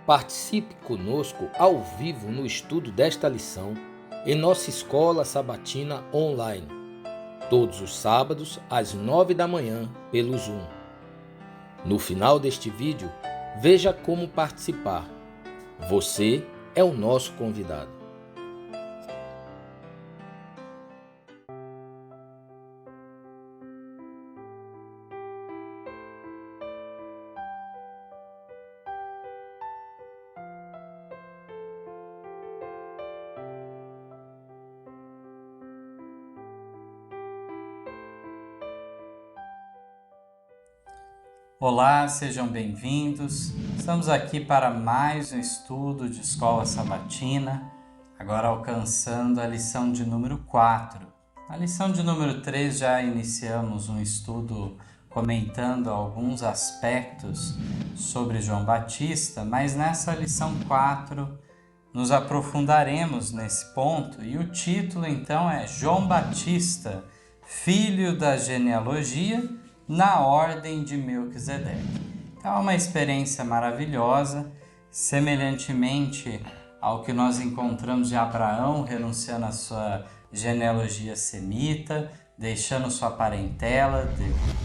Participe conosco ao vivo no estudo desta lição em nossa escola sabatina online, todos os sábados às 9 da manhã pelo Zoom. No final deste vídeo, veja como participar. Você é o nosso convidado. Olá, sejam bem-vindos. Estamos aqui para mais um estudo de Escola Sabatina, agora alcançando a lição de número 4. Na lição de número 3 já iniciamos um estudo comentando alguns aspectos sobre João Batista, mas nessa lição 4 nos aprofundaremos nesse ponto e o título então é João Batista, filho da genealogia, na ordem de Melquisedeque. Então é uma experiência maravilhosa, semelhantemente ao que nós encontramos de Abraão renunciando à sua genealogia semita, deixando sua parentela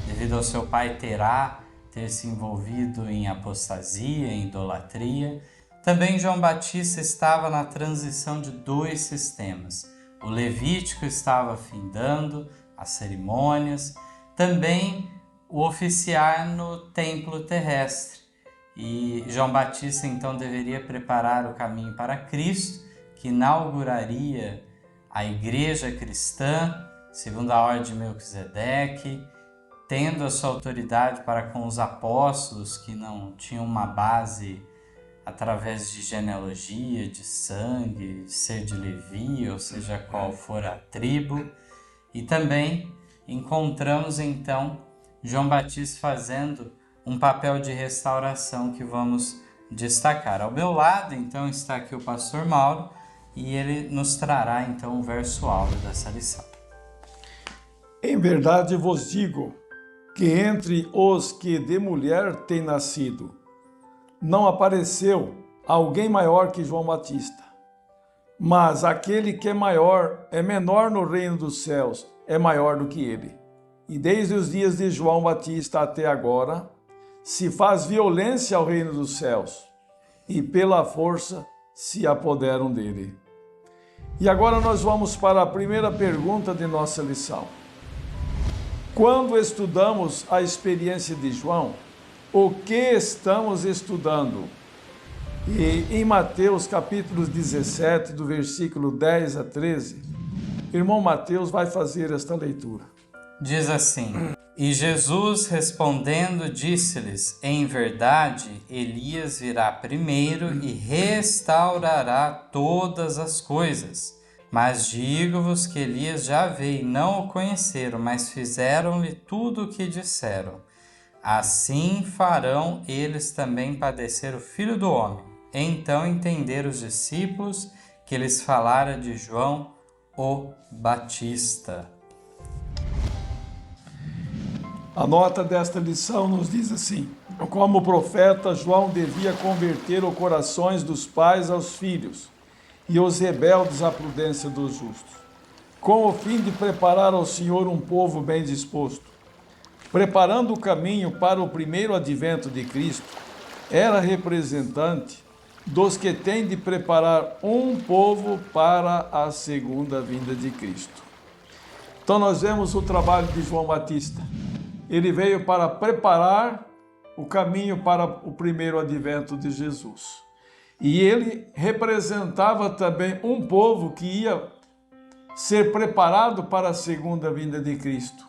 devido ao seu pai Terá ter se envolvido em apostasia, em idolatria. Também João Batista estava na transição de dois sistemas. O levítico estava findando as cerimônias, também o oficiar no templo terrestre. E João Batista então deveria preparar o caminho para Cristo, que inauguraria a igreja cristã, segundo a ordem de Melquisedeque, tendo a sua autoridade para com os apóstolos que não tinham uma base através de genealogia, de sangue, de ser de Levi, ou seja, qual for a tribo. E também encontramos então João Batista fazendo um papel de restauração que vamos destacar. Ao meu lado então está aqui o pastor Mauro e ele nos trará então o verso áureo dessa lição. Em verdade vos digo que entre os que de mulher têm nascido, não apareceu alguém maior que João Batista. Mas aquele que é menor no reino dos céus, é maior do que ele. E desde os dias de João Batista até agora, se faz violência ao reino dos céus, e pela força se apoderam dele. E agora nós vamos para a primeira pergunta de nossa lição. Quando estudamos a experiência de João, o que estamos estudando? E em Mateus capítulo 17, do versículo 10 a 13, irmão Mateus vai fazer esta leitura. Diz assim: E Jesus respondendo disse-lhes: Em verdade, Elias virá primeiro e restaurará todas as coisas. Mas digo-vos que Elias já veio e não o conheceram, mas fizeram-lhe tudo o que disseram. Assim farão eles também padecer o Filho do Homem. Então entenderam os discípulos que lhes falara de João o Batista. A nota desta lição nos diz assim: como profeta, João devia converter os corações dos pais aos filhos e os rebeldes à prudência dos justos, com o fim de preparar ao Senhor um povo bem disposto. Preparando o caminho para o primeiro advento de Cristo, era representante dos que têm de preparar um povo para a segunda vinda de Cristo. Então nós vemos o trabalho de João Batista. Ele veio para preparar o caminho para o primeiro advento de Jesus. E ele representava também um povo que ia ser preparado para a segunda vinda de Cristo.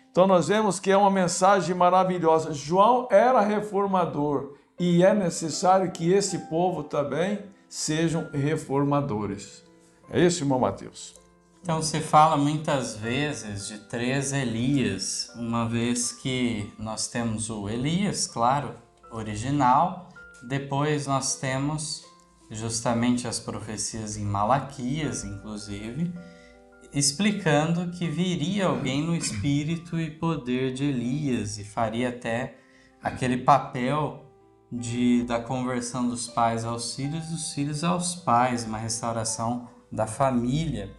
Então nós vemos que é uma mensagem maravilhosa. João era reformador e é necessário que esse povo também sejam reformadores. É isso, irmão Mateus? Então se fala muitas vezes de 3 Elias, uma vez que nós temos o Elias, claro, original, depois nós temos justamente as profecias em Malaquias, inclusive, explicando que viria alguém no espírito e poder de Elias e faria até aquele papel da conversão dos pais aos filhos, dos filhos aos pais, uma restauração da família.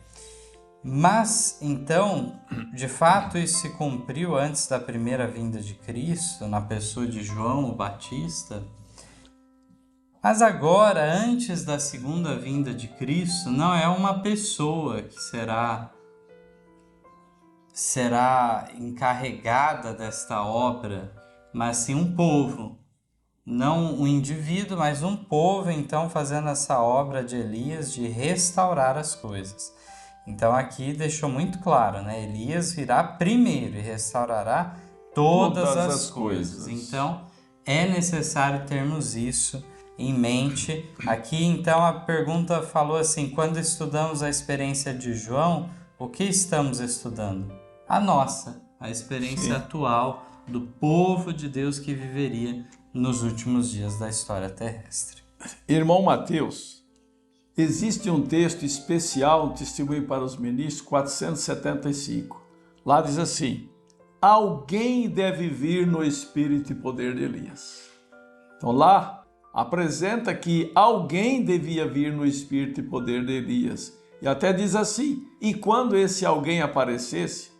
Mas, então, de fato, isso se cumpriu antes da primeira vinda de Cristo, na pessoa de João o Batista. Mas agora, antes da segunda vinda de Cristo, não é uma pessoa que será encarregada desta obra, mas sim um povo. Não um indivíduo, mas um povo, então, fazendo essa obra de Elias de restaurar as coisas. Então, aqui deixou muito claro, né? Elias virá primeiro e restaurará todas as coisas. Então, é necessário termos isso em mente. Aqui, então, a pergunta falou assim: quando estudamos a experiência de João, o que estamos estudando? A nossa, a experiência atual do povo de Deus que viveria nos últimos dias da história terrestre. Irmão Mateus, existe um texto especial no Testemunho para os Ministros 475. Lá diz assim: alguém deve vir no espírito e poder de Elias. Então lá apresenta que alguém devia vir no espírito e poder de Elias. E até diz assim: e quando esse alguém aparecesse,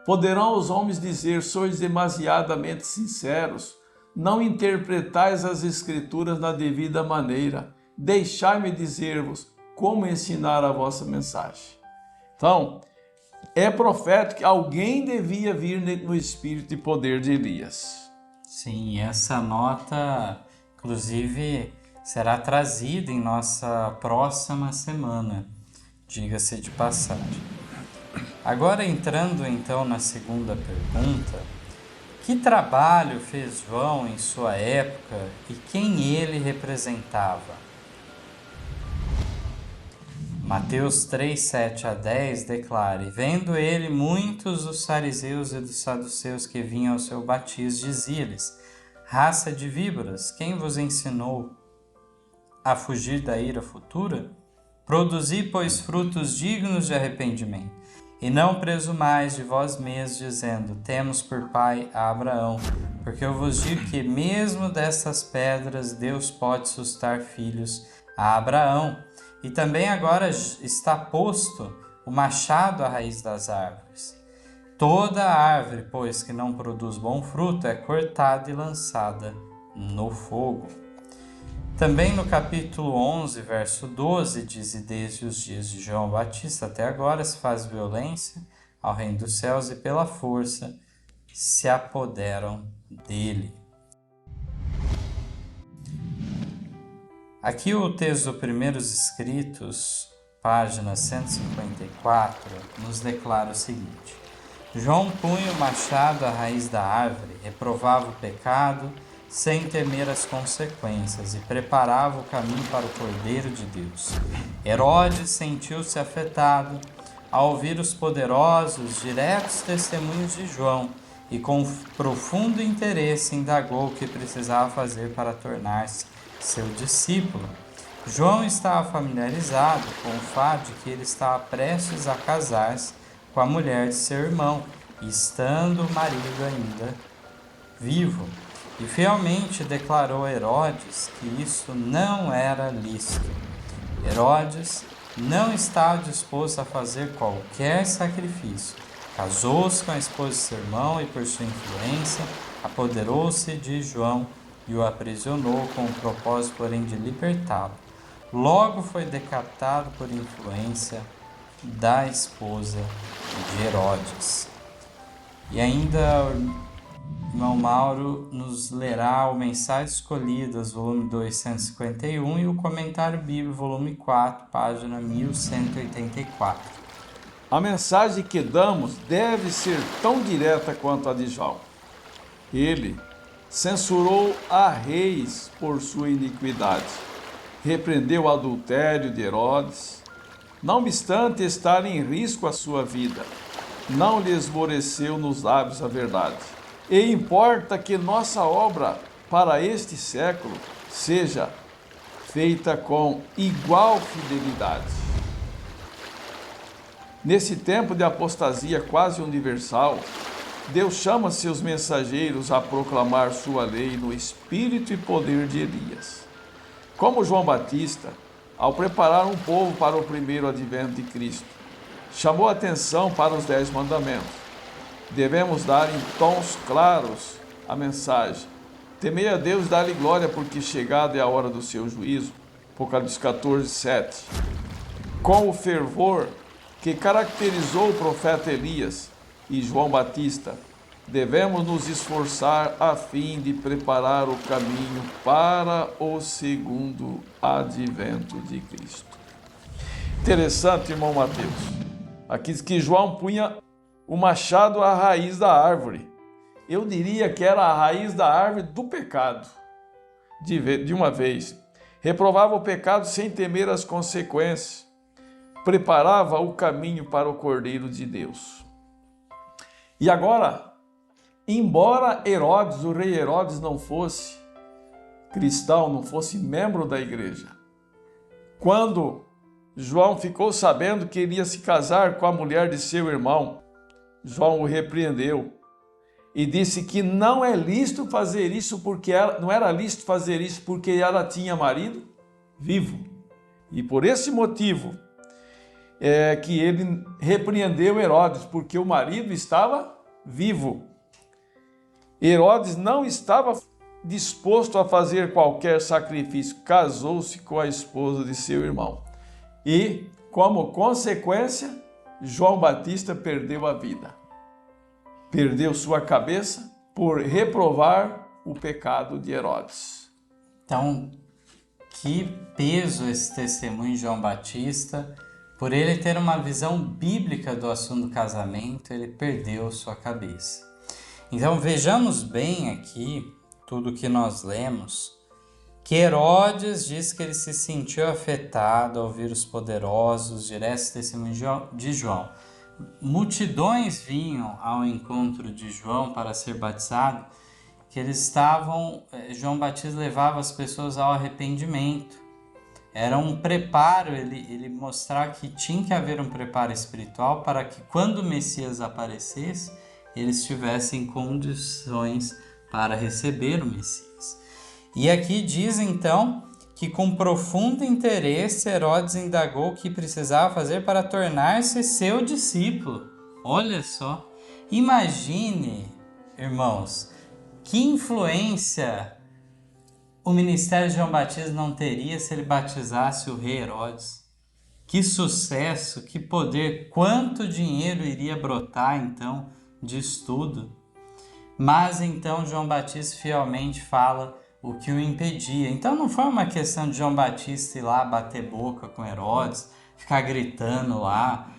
poderão os homens dizer: sois demasiadamente sinceros, não interpretais as escrituras na devida maneira. Deixai-me dizer-vos como ensinar a vossa mensagem. Então, é profético que alguém devia vir no espírito e poder de Elias. Sim, essa nota, inclusive, será trazida em nossa próxima semana, diga-se de passagem. Agora, entrando então na segunda pergunta: que trabalho fez João em sua época e quem ele representava? Mateus 3, 7 a 10 declara: e vendo ele muitos dos fariseus e dos saduceus que vinham ao seu batismo, dizia-lhes: raça de víboras, quem vos ensinou a fugir da ira futura? Produzi, pois, frutos dignos de arrependimento. E não presumais de vós mesmos, dizendo: temos por pai a Abraão, porque eu vos digo que mesmo destas pedras Deus pode suscitar filhos a Abraão. E também agora está posto o machado à raiz das árvores. Toda árvore, pois, que não produz bom fruto, é cortada e lançada no fogo. Também no capítulo 11, verso 12, diz: e desde os dias de João Batista até agora se faz violência ao reino dos céus e pela força se apoderam dele. Aqui o texto do Primeiros Escritos, página 154, nos declara o seguinte: João punha o machado à raiz da árvore, reprovava o pecado sem temer as consequências e preparava o caminho para o Cordeiro de Deus. Herodes sentiu-se afetado ao ouvir os poderosos, diretos testemunhos de João e com profundo interesse indagou o que precisava fazer para tornar-se seu discípulo. João estava familiarizado com o fato de que ele estava prestes a casar-se com a mulher de seu irmão, estando o marido ainda vivo, e fielmente declarou a Herodes que isso não era lícito. Herodes não estava disposto a fazer qualquer sacrifício. Casou-se com a esposa de seu irmão e, por sua influência, apoderou-se de João e o aprisionou com o propósito, porém, de libertá-lo. Logo foi decapitado por influência da esposa de Herodes. E ainda o irmão Mauro nos lerá o Mensagens Escolhidas, volume 251, e o Comentário Bíblico, volume 4, página 1184. A mensagem que damos deve ser tão direta quanto a de João. Ele censurou a reis por sua iniquidade, repreendeu o adultério de Herodes, não obstante estar em risco a sua vida, não lhe esmoreceu nos lábios a verdade. E importa que nossa obra para este século seja feita com igual fidelidade. Nesse tempo de apostasia quase universal, Deus chama seus mensageiros a proclamar sua lei no espírito e poder de Elias. Como João Batista, ao preparar um povo para o primeiro advento de Cristo, chamou atenção para os 10 mandamentos. Devemos dar em tons claros a mensagem. Temei a Deus e dá-lhe glória, porque chegada é a hora do seu juízo. Apocalipse 14, 7. Com o fervor que caracterizou o profeta Elias e João Batista, devemos nos esforçar a fim de preparar o caminho para o segundo advento de Cristo. Interessante, irmão Mateus. Aqui diz que João punha o machado à raiz da árvore. Eu diria que era a raiz da árvore do pecado, de uma vez. Reprovava o pecado sem temer as consequências. Preparava o caminho para o Cordeiro de Deus. E agora, embora Herodes, o rei Herodes, não fosse cristão, não fosse membro da igreja, quando João ficou sabendo que iria se casar com a mulher de seu irmão, João o repreendeu e disse que não é lícito fazer isso não era lícito fazer isso porque ela tinha marido vivo. E por esse motivo é que ele repreendeu Herodes, porque o marido estava vivo. Herodes não estava disposto a fazer qualquer sacrifício, casou-se com a esposa de seu irmão. E, como consequência, João Batista perdeu a vida. Perdeu sua cabeça por reprovar o pecado de Herodes. Então, que peso esse testemunho de João Batista. Por ele ter uma visão bíblica do assunto do casamento, ele perdeu sua cabeça. Então vejamos bem aqui tudo que nós lemos, que Herodes diz que ele se sentiu afetado ao ouvir os poderosos, diretos testemunhos de João. Multidões vinham ao encontro de João para ser batizado, que João Batista levava as pessoas ao arrependimento. Era um preparo, ele mostrar que tinha que haver um preparo espiritual para que quando o Messias aparecesse, eles tivessem condições para receber o Messias. E aqui diz então que com profundo interesse Herodes indagou o que precisava fazer para tornar-se seu discípulo. Olha só, imagine, irmãos, que influência o ministério de João Batista não teria se ele batizasse o rei Herodes. Que sucesso, que poder, quanto dinheiro iria brotar então disso tudo. Mas então João Batista fielmente fala o que o impedia. Então não foi uma questão de João Batista ir lá bater boca com Herodes, ficar gritando lá,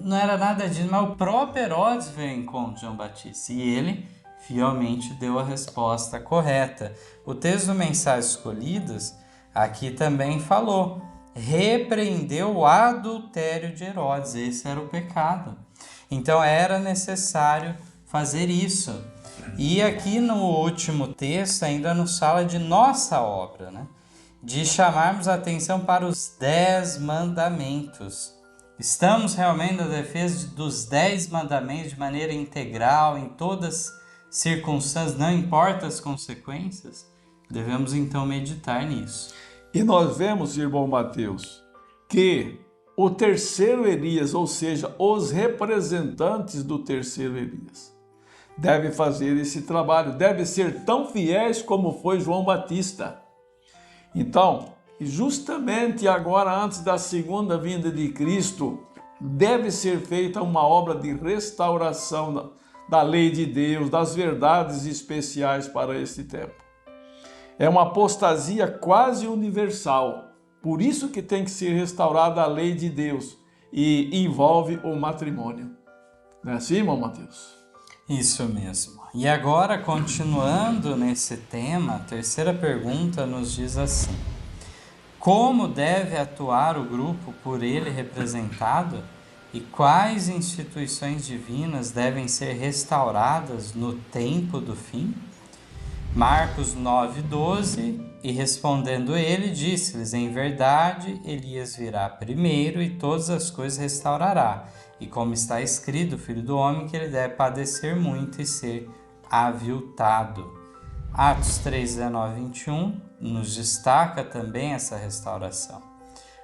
não era nada disso, mas o próprio Herodes veio em encontro de João Batista e ele fielmente deu a resposta correta. O texto do Mensagens Escolhidas aqui também falou, repreendeu o adultério de Herodes, esse era o pecado. Então era necessário fazer isso. E aqui no último texto ainda nos fala de nossa obra, né? De chamarmos a atenção para os 10 mandamentos. Estamos realmente na defesa dos 10 mandamentos de maneira integral, em todas as circunstâncias, não importa as consequências? Devemos então meditar nisso. E nós vemos, irmão Mateus, que o terceiro Elias, ou seja, os representantes do terceiro Elias, devem fazer esse trabalho, devem ser tão fiéis como foi João Batista. Então, justamente agora, antes da segunda vinda de Cristo, deve ser feita uma obra de restauração da lei de Deus, das verdades especiais para este tempo. É uma apostasia quase universal. Por isso que tem que ser restaurada a lei de Deus e envolve o matrimônio. Não é assim, irmão Mateus? Isso mesmo. E agora, continuando nesse tema, a terceira pergunta nos diz assim: como deve atuar o grupo por ele representado e quais instituições divinas devem ser restauradas no tempo do fim? Marcos 9:12 E respondendo ele, disse-lhes: em verdade, Elias virá primeiro e todas as coisas restaurará. E como está escrito, o Filho do Homem, que ele deve padecer muito e ser aviltado. Atos 3, 19 e 21 nos destaca também essa restauração.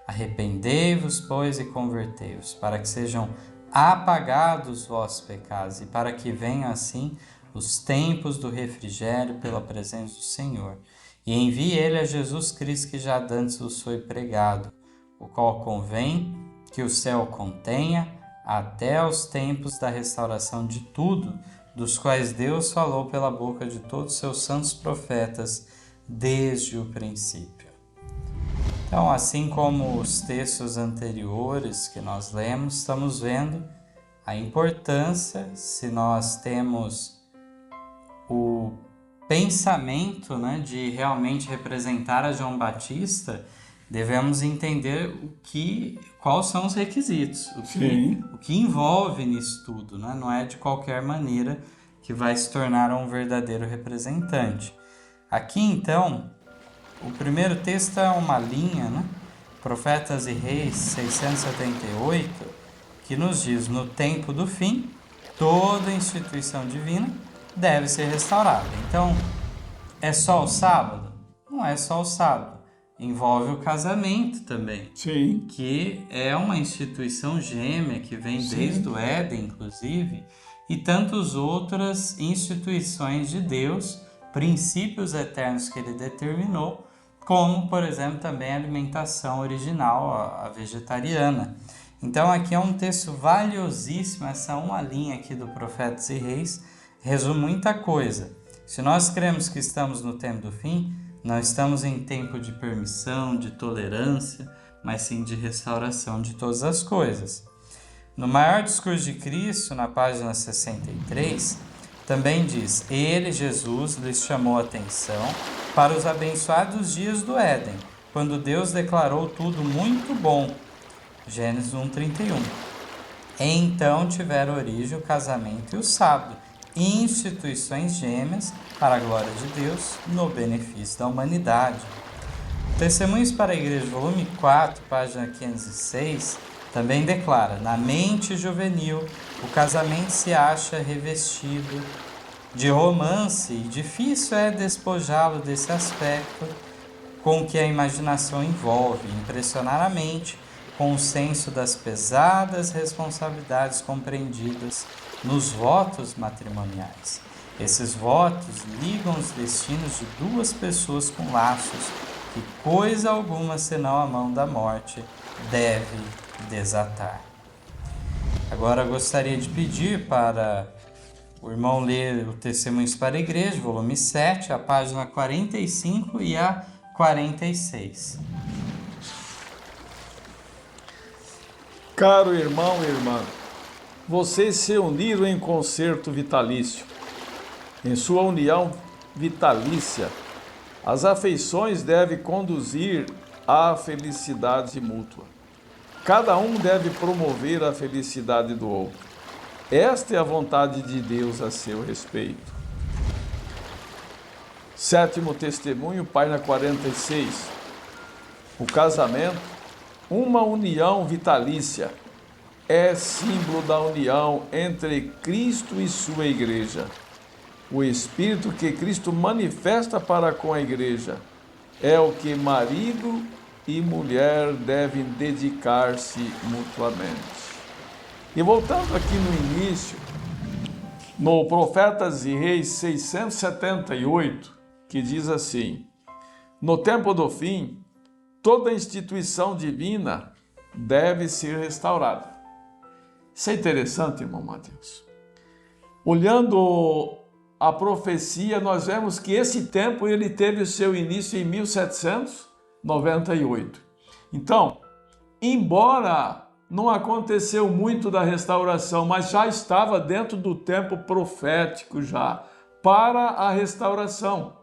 Arrependei-vos, pois, e convertei-vos, para que sejam apagados os vossos pecados, e para que venham assim os tempos do refrigério pela presença do Senhor. E envie ele a Jesus Cristo, que já dantes vos foi pregado, o qual convém que o céu contenha até os tempos da restauração de tudo, dos quais Deus falou pela boca de todos os seus santos profetas desde o princípio. Então, assim como os textos anteriores que nós lemos, estamos vendo a importância, se nós temos o pensamento, de realmente representar a João Batista, devemos entender quais são os requisitos, o que envolve nisso tudo, Não é de qualquer maneira que vai se tornar um verdadeiro representante. Aqui, então, o primeiro texto é uma linha, Profetas e Reis 678, que nos diz: no tempo do fim, toda instituição divina deve ser restaurada. Então, é só o sábado? Não é só o sábado. Envolve o casamento também. Sim. Que é uma instituição gêmea que vem desde o Éden, inclusive, e tantas outras instituições de Deus, princípios eternos que ele determinou, como, por exemplo, também a alimentação original, a vegetariana. Então, aqui é um texto valiosíssimo, essa uma linha aqui do Profetas e Reis resume muita coisa. Se nós cremos que estamos no tempo do fim, não estamos em tempo de permissão, de tolerância, mas sim de restauração de todas as coisas. No maior discurso de Cristo, na página 63, também diz: ele, Jesus, lhes chamou a atenção para os abençoados dias do Éden, quando Deus declarou tudo muito bom. Gênesis 1:31. Então tiveram origem o casamento e o sábado, instituições gêmeas para a glória de Deus, no benefício da humanidade. Testemunhos para a Igreja, volume 4, página 506, também declara: na mente juvenil, o casamento se acha revestido de romance e difícil é despojá-lo desse aspecto com que a imaginação envolve, impressionar a mente com o senso das pesadas responsabilidades compreendidas nos votos matrimoniais. Esses votos ligam os destinos de duas pessoas com laços que coisa alguma senão a mão da morte deve desatar. Agora gostaria de pedir para o irmão ler o Testemunhos para a Igreja, volume 7, a página 45 e a 46. Caro irmão e irmã, vocês se uniram em concerto vitalício. Em sua união vitalícia, as afeições devem conduzir à felicidade mútua. Cada um deve promover a felicidade do outro. Esta é a vontade de Deus a seu respeito. Sétimo testemunho, página 46. O casamento, uma união vitalícia, é símbolo da união entre Cristo e sua igreja. O espírito que Cristo manifesta para com a igreja é o que marido e mulher devem dedicar-se mutuamente. E voltando aqui no início, no Profetas e Reis 678, que diz assim: no tempo do fim, toda instituição divina deve ser restaurada. Isso é interessante, irmão Mateus. Olhando a profecia, nós vemos que esse tempo ele teve o seu início em 1798. Então, embora não aconteceu muito da restauração, mas já estava dentro do tempo profético já para a restauração,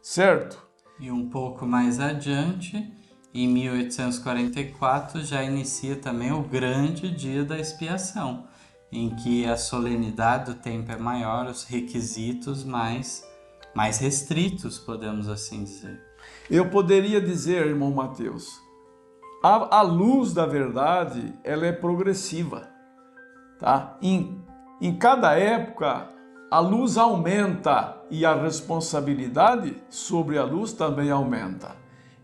certo? E um pouco mais adiante, em 1844, já inicia também o grande dia da expiação, em que a solenidade do tempo é maior, os requisitos mais restritos, podemos assim dizer. Eu poderia dizer, irmão Mateus, a luz da verdade, ela é progressiva, tá? Em cada época, a luz aumenta e a responsabilidade sobre a luz também aumenta.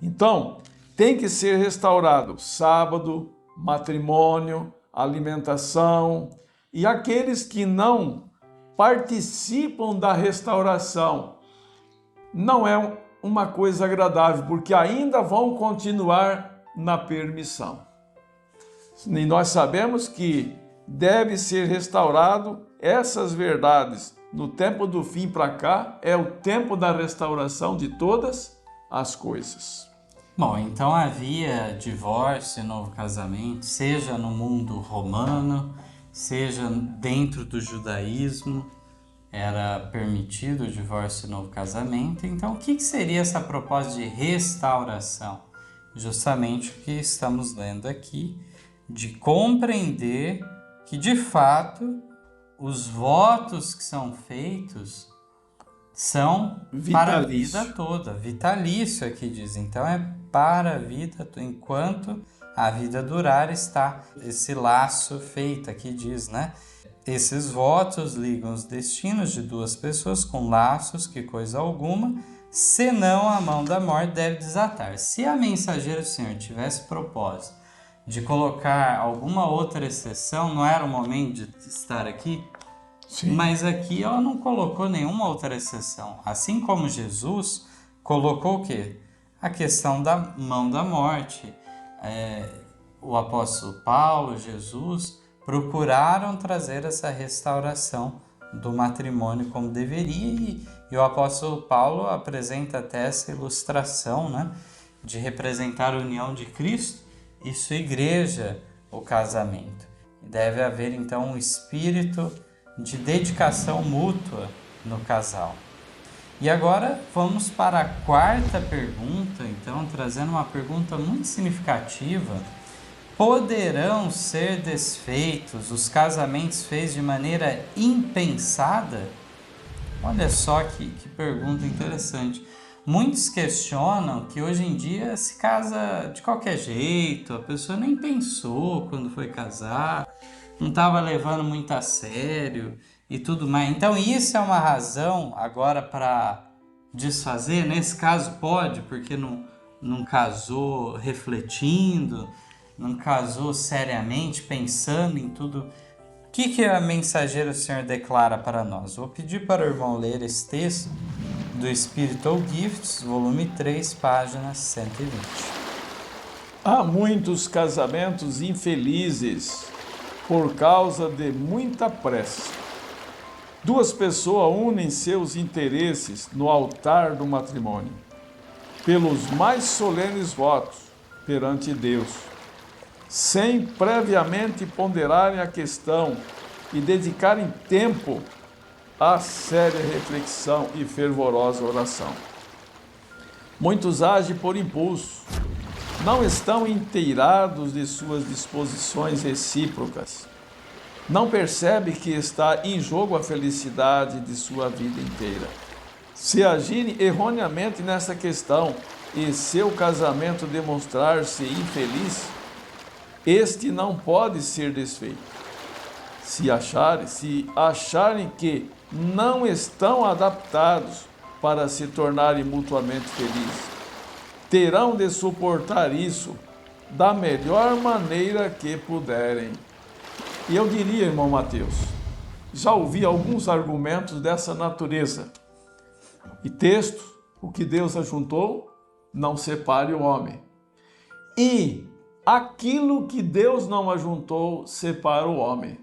Então, tem que ser restaurado sábado, matrimônio, alimentação, e aqueles que não participam da restauração, não é uma coisa agradável, porque ainda vão continuar na permissão. E nós sabemos que deve ser restaurado essas verdades. No tempo do fim para cá, é o tempo da restauração de todas as coisas. Bom, então havia divórcio e novo casamento, seja no mundo romano, seja dentro do judaísmo, era permitido o divórcio e novo casamento. Então, o que seria essa proposta de restauração? Justamente o que estamos lendo aqui, de compreender que, de fato, os votos que são feitos são para a vida toda. Vitalício aqui diz. Então, é para a vida, enquanto a vida durar, está esse laço feito, aqui diz, né? Esses votos ligam os destinos de duas pessoas com laços que coisa alguma, senão a mão da morte deve desatar. Se a mensageira do Senhor tivesse propósito de colocar alguma outra exceção, não era o momento de estar aqui? Sim. Mas aqui ela não colocou nenhuma outra exceção. Assim como Jesus colocou o quê? A questão da mão da morte. O apóstolo Paulo, Jesus, procuraram trazer essa restauração do matrimônio como deveria, e o apóstolo Paulo apresenta até essa ilustração, né, de representar a união de Cristo e sua igreja, o casamento. Deve haver então um espírito de dedicação mútua no casal. E agora vamos para a quarta pergunta, então, trazendo uma pergunta muito significativa. Poderão ser desfeitos os casamentos feitos de maneira impensada? Olha só que pergunta interessante. Muitos questionam que hoje em dia se casa de qualquer jeito, a pessoa nem pensou quando foi casar, não estava levando muito a sério e tudo mais. Então isso é uma razão agora para desfazer? Nesse caso pode, porque não casou refletindo, não casou seriamente, pensando em tudo. O que a mensageira do Senhor declara para nós? Vou pedir para o irmão ler esse texto do Spiritual Gifts, volume 3, página 120. Há muitos casamentos infelizes por causa de muita pressa. Duas pessoas unem seus interesses no altar do matrimônio, pelos mais solenes votos perante Deus, sem previamente ponderarem a questão e dedicarem tempo à séria reflexão e fervorosa oração. Muitos agem por impulso, não estão inteirados de suas disposições recíprocas, não percebem que está em jogo a felicidade de sua vida inteira. Se agirem erroneamente nessa questão e seu casamento demonstrar-se infeliz, este não pode ser desfeito. Se acharem que não estão adaptados para se tornarem mutuamente felizes, terão de suportar isso da melhor maneira que puderem. E eu diria, irmão Mateus, já ouvi alguns argumentos dessa natureza. E texto, o que Deus ajuntou, não separe o homem. E aquilo que Deus não ajuntou, separa o homem.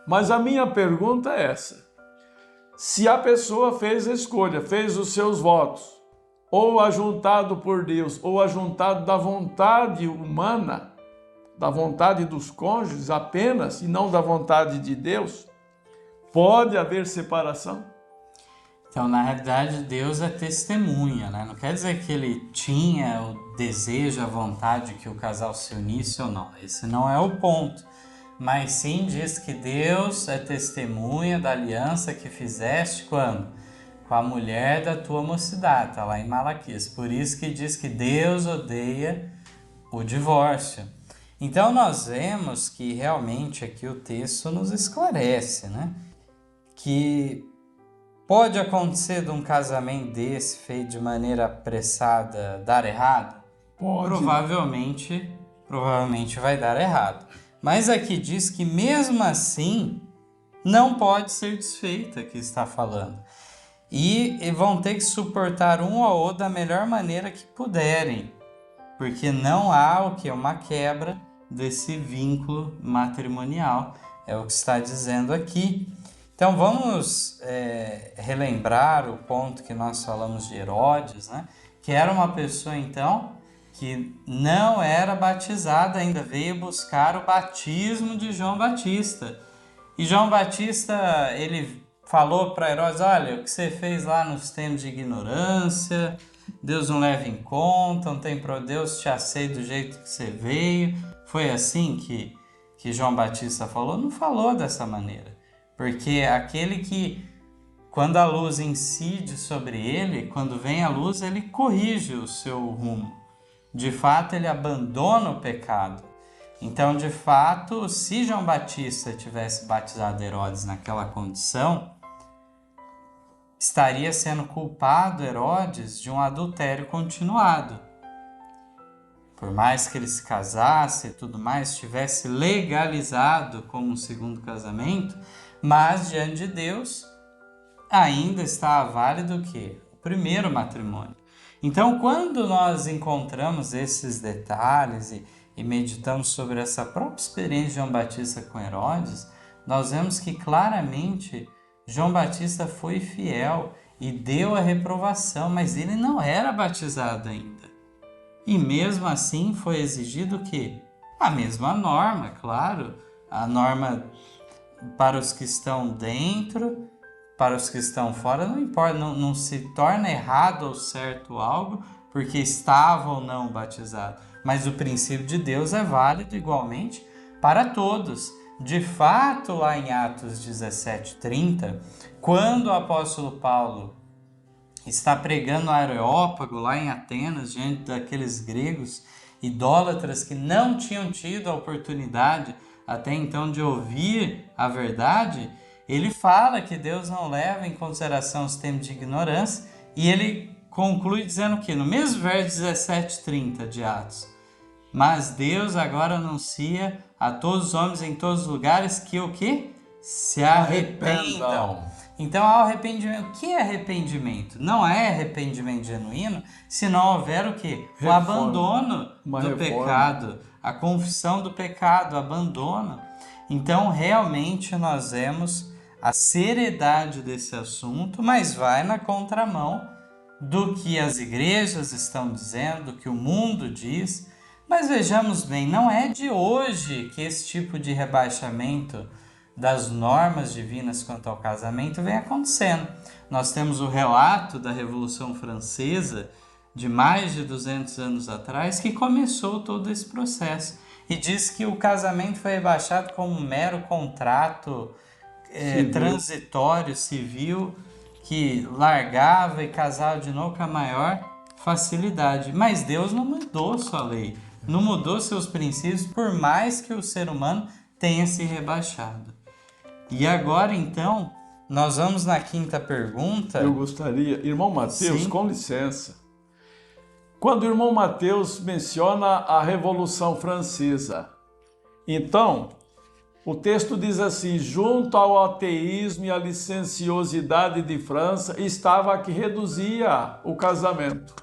Mas a minha pergunta é essa: se a pessoa fez a escolha, fez os seus votos, ou ajuntado por Deus, ou ajuntado da vontade humana, da vontade dos cônjuges apenas, e não da vontade de Deus, pode haver separação? Então, na realidade, Deus é testemunha, né? Não quer dizer que ele tinha o desejo, a vontade que o casal se unisse ou não. Esse não é o ponto. Mas sim diz que Deus é testemunha da aliança que fizeste quando? com a mulher da tua mocidade, está lá em Malaquias. Por isso que diz que Deus odeia o divórcio. Então nós vemos que realmente aqui o texto nos esclarece, né? Que pode acontecer de um casamento desse feito de maneira apressada dar errado? Pode. Provavelmente vai dar errado. Mas aqui diz que mesmo assim não pode ser desfeita, que está falando. E vão ter que suportar um ao outro da melhor maneira que puderem, porque não há o que? Uma quebra desse vínculo matrimonial, é o que está dizendo aqui. Então vamos relembrar o ponto que nós falamos de Herodes, né? Que era uma pessoa então que não era batizada ainda, veio buscar o batismo de João Batista. E João Batista, ele falou para Herodes, olha, o que você fez lá nos tempos de ignorância, Deus não leva em conta, não tem problema, Deus te aceita do jeito que você veio. Foi assim que João Batista falou? Não falou dessa maneira. Porque aquele que, quando a luz incide sobre ele, quando vem a luz, ele corrige o seu rumo. De fato, ele abandona o pecado. Então, de fato, se João Batista tivesse batizado Herodes naquela condição, estaria sendo culpado Herodes de um adultério continuado. Por mais que ele se casasse e tudo mais, estivesse legalizado como um segundo casamento, mas diante de Deus ainda está válido o quê? O primeiro matrimônio. Então, quando nós encontramos esses detalhes e meditamos sobre essa própria experiência de João Batista com Herodes, nós vemos que claramente João Batista foi fiel e deu a reprovação, mas ele não era batizado ainda. E mesmo assim foi exigido o quê? A mesma norma, claro, a norma para os que estão dentro, para os que estão fora, não importa, não se torna errado ou certo algo porque estava ou não batizado. Mas o princípio de Deus é válido igualmente para todos. De fato, lá em Atos 17:30, quando o apóstolo Paulo está pregando no Areópago, lá em Atenas, diante daqueles gregos idólatras que não tinham tido a oportunidade até então de ouvir a verdade, ele fala que Deus não leva em consideração os tempos de ignorância e ele conclui dizendo que no mesmo verso 17:30 de Atos, mas Deus agora anuncia a todos os homens em todos os lugares que o quê? Se arrependam. Então, há arrependimento. O que é arrependimento? Não é arrependimento genuíno se não houver o quê? O abandono do pecado, a confissão do pecado, o abandono. Então, realmente, nós vemos a seriedade desse assunto, mas vai na contramão do que as igrejas estão dizendo, do que o mundo diz. Mas vejamos bem, não é de hoje que esse tipo de rebaixamento das normas divinas quanto ao casamento vem acontecendo. Nós temos o relato da Revolução Francesa de mais de 200 anos atrás que começou todo esse processo e diz que o casamento foi rebaixado como um mero contrato transitório, civil, que largava e casava de novo com a maior facilidade. Mas Deus não mudou sua lei, não mudou seus princípios, por mais que o ser humano tenha se rebaixado. E agora, então, nós vamos na quinta pergunta. Eu gostaria, irmão Mateus, Sim. com licença. Quando o irmão Mateus menciona a Revolução Francesa, então, o texto diz assim, junto ao ateísmo e à licenciosidade de França, estava a que reduzia o casamento.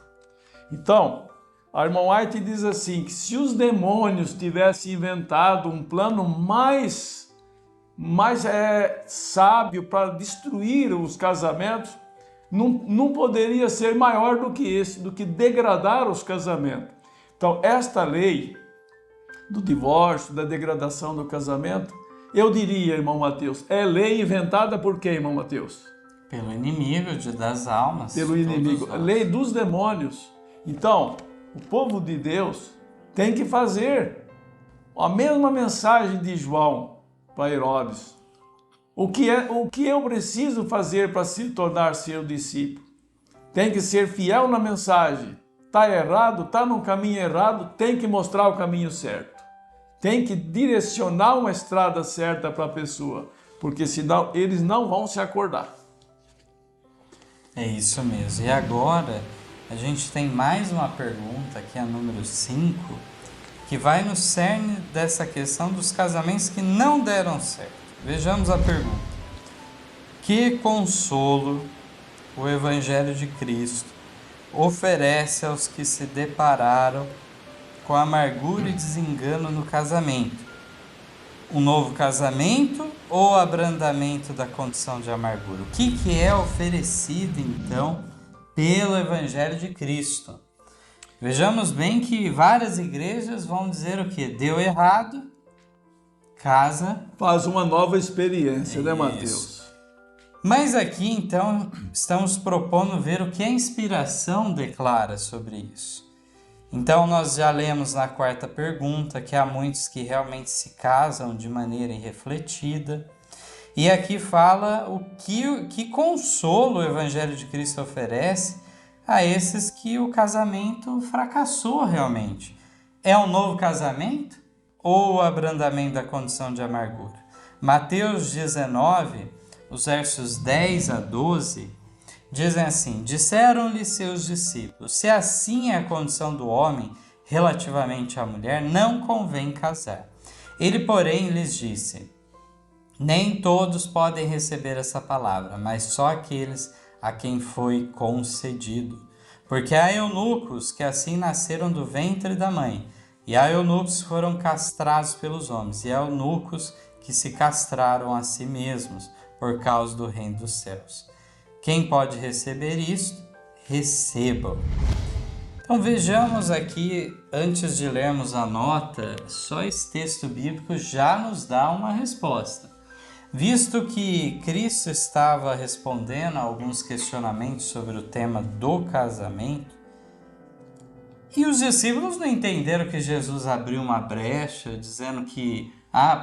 Então, a irmã White diz assim, que se os demônios tivessem inventado um plano mais sábio para destruir os casamentos, não poderia ser maior do que esse, do que degradar os casamentos. Então, esta lei do divórcio, da degradação do casamento, eu diria, irmão Mateus, é lei inventada por quem, irmão Mateus? Pelo inimigo das almas. Pelo inimigo, lei dos demônios. Então, o povo de Deus tem que fazer a mesma mensagem de João para Herodes. O que eu preciso fazer para se tornar seu discípulo? Tem que ser fiel na mensagem. Está errado, está no caminho errado, tem que mostrar o caminho certo. Tem que direcionar uma estrada certa para a pessoa, porque senão eles não vão se acordar. É isso mesmo. E agora a gente tem mais uma pergunta, que é a número 5, que vai no cerne dessa questão dos casamentos que não deram certo. Vejamos a pergunta. Que consolo o Evangelho de Cristo oferece aos que se depararam com amargura e desengano no casamento? Um novo casamento ou abrandamento da condição de amargura? O que é oferecido, então, pelo Evangelho de Cristo? Vejamos bem que várias igrejas vão dizer o quê? Deu errado, casa. Faz uma nova experiência, né, Mateus? Mas aqui, então, estamos propondo ver o que a inspiração declara sobre isso. Então, nós já lemos na quarta pergunta que há muitos que realmente se casam de maneira irrefletida. E aqui fala que consolo o Evangelho de Cristo oferece a esses que o casamento fracassou realmente. É um novo casamento ou o abrandamento da condição de amargura? Mateus 19, os versos 10 a 12, dizem assim: disseram-lhe seus discípulos, se assim é a condição do homem relativamente à mulher, não convém casar. Ele, porém, lhes disse, nem todos podem receber essa palavra, mas só aqueles a quem foi concedido. Porque há eunucos que assim nasceram do ventre da mãe, e há eunucos que foram castrados pelos homens, e há eunucos que se castraram a si mesmos por causa do reino dos céus. Quem pode receber isto, receba-o. Então vejamos aqui, antes de lermos a nota, só esse texto bíblico já nos dá uma resposta. Visto que Cristo estava respondendo a alguns questionamentos sobre o tema do casamento, e os discípulos não entenderam que Jesus abriu uma brecha, dizendo que,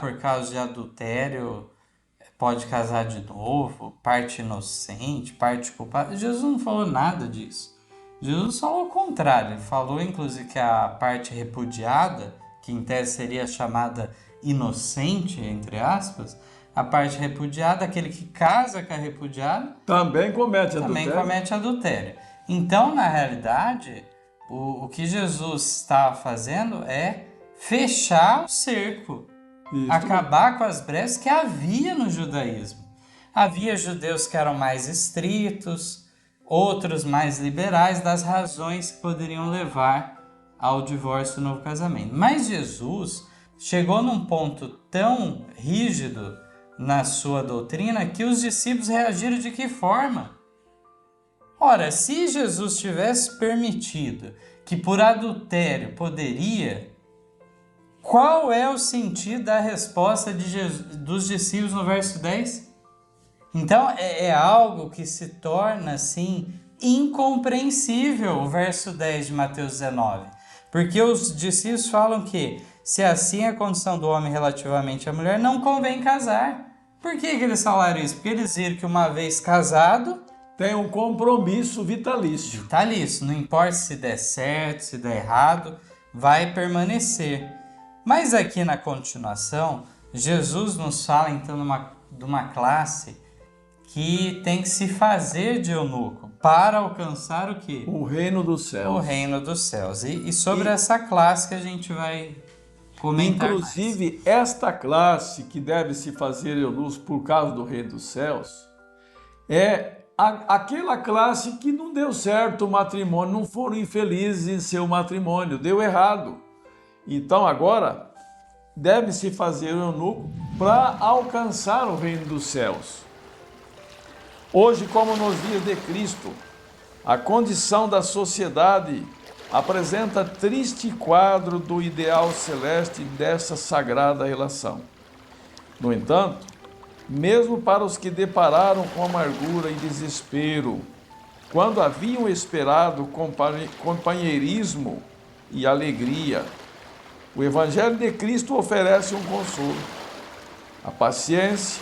por causa de adultério, pode casar de novo, parte inocente, parte culpada. Jesus não falou nada disso. Jesus falou o contrário. Ele falou, inclusive, que a parte repudiada, que em tese seria chamada inocente, entre aspas, a parte repudiada, aquele que casa com a repudiada, também comete adultério. Então, na realidade, o que Jesus estava fazendo é fechar o cerco. Isso. Acabar com as brechas que havia no judaísmo. Havia judeus que eram mais estritos, outros mais liberais, das razões que poderiam levar ao divórcio e novo casamento. Mas Jesus chegou num ponto tão rígido na sua doutrina que os discípulos reagiram de que forma? Ora, se Jesus tivesse permitido que por adultério poderia, qual é o sentido da resposta dos discípulos no verso 10? Então, é algo que se torna, assim, incompreensível o verso 10 de Mateus 19. Porque os discípulos falam que, se assim é a condição do homem relativamente à mulher, não convém casar. Por que eles falaram isso? Porque eles viram que uma vez casado, tem um compromisso vitalício. Não importa se der certo, se der errado, vai permanecer. Mas aqui na continuação, Jesus nos fala então de uma classe que tem que se fazer de eunuco para alcançar o quê? O reino dos céus. O reino dos céus. E sobre essa classe que a gente vai comentar inclusive, esta classe que deve se fazer eunuco por causa do reino dos céus é aquela classe que não deu certo o matrimônio, não foram infelizes em seu matrimônio, deu errado. Então agora deve-se fazer o eunuco para alcançar o reino dos céus. Hoje, como nos dias de Cristo, a condição da sociedade apresenta triste quadro do ideal celeste dessa sagrada relação. No entanto, mesmo para os que depararam com amargura e desespero, quando haviam esperado companheirismo e alegria, o Evangelho de Cristo oferece um consolo, a paciência,